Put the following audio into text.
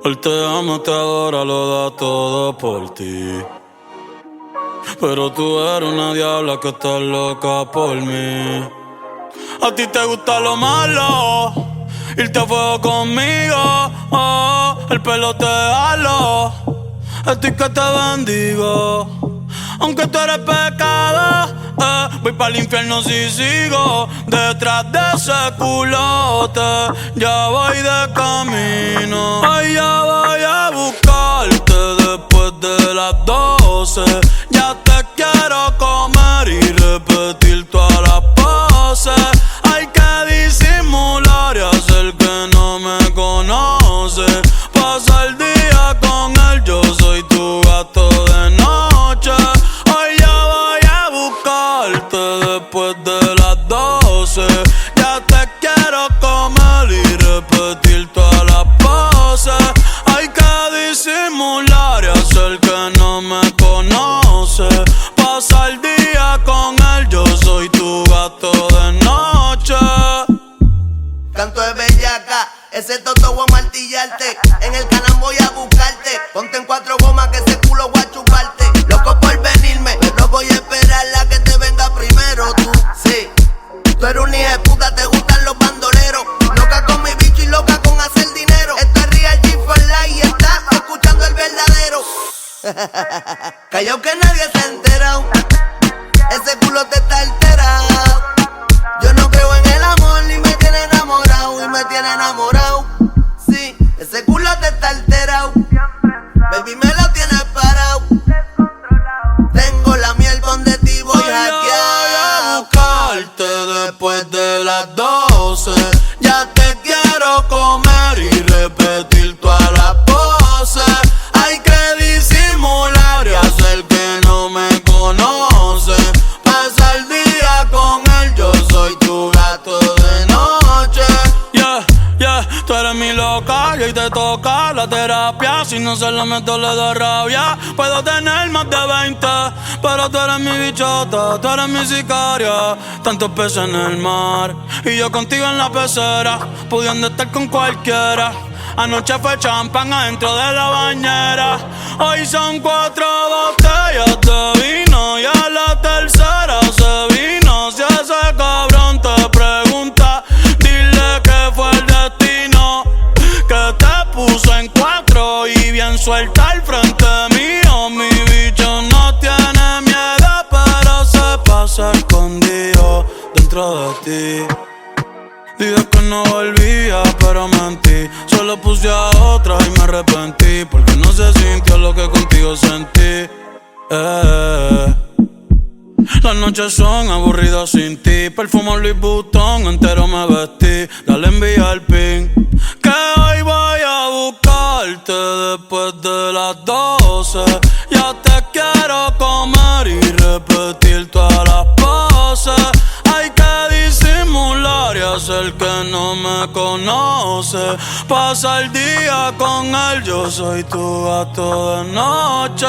Él te ama, te adora, lo da todo por ti. Pero tú eres una diabla que está loca por mí. A ti te gusta lo malo, irte a fuego conmigo. Oh, el pelo te halo, estoy que te bendigo. Aunque tú eres pecado, voy para el infierno si sigo detrás de ese culote. Ya voy de camino. Ay, ya voy a buscarte después de las 12. Ya te quiero comer y repetir todas las poses. Hay que disimular y hacer que no me conoce. Pasa el día con él, yo soy tu gato de noche. Hoy ya voy a buscarte después de las 12. Ya te quiero comer y repetir todas las poses. Hay que disimular y hacer que no me conoce. Pasa el día con él, yo soy tu gato de noche. Canto de bellaca, ese toto voy a martillarte. En el canal voy a buscarte. Ponte en 4 gomas que ese culo voy a chuparte. Loco por venirme, pero voy a esperar la que te venga primero. Tú, sí, tú eres un hijo de puta, te gustan los bandoleros. Loca con mi bicho y loca con hacer dinero. Esto es Real G for Life y estás escuchando el verdadero. Callao que nadie se ha enterado. Ese culo te está alterado. Yo no creo en el amor ni me tiene enamorado. Y me tiene enamorado. Sí, ese culo te está alterado. Baby me lo tienes parado. Tengo la miel donde ti voy hackeado. Voy a buscarte después de las 12. Ya te quiero comer y repetir todas las poses. Hay que disimular y hacer que no me conoce. Pasa el día con él, yo soy tu gato de noche. Yeah, yeah, tú eres mi loca y hoy te toca la terapia. Si no se la meto le da rabia. Puedo tener más de 20, pero tú eres mi bichota, tú eres mi sicaria. Tantos peces en el mar y yo contigo en la pecera, pudiendo estar con cualquiera. Anoche fue champán adentro de la bañera. Hoy son 4 botellas de vino y a la tercera se vino. Si ese cabrón te pregunta, dile que fue el destino que te puso en 4 y bien suelta al frente mío. Mi bicho no tiene miedo, pero se pasa escondido dentro de ti. Dije que no volvía, pero mentí. Solo puse a otra y me arrepentí, porque no se sintió lo que contigo sentí. Las noches son aburridas sin ti. Perfumo Louis Vuitton, entero me vestí. Dale envía el pin, que hoy voy a buscarte después de las 12. Ya te quiero comer y repetir todas las poses. Hay que disimular y hacer que no me conoce. Pasa el día con él, yo soy tu gato de noche.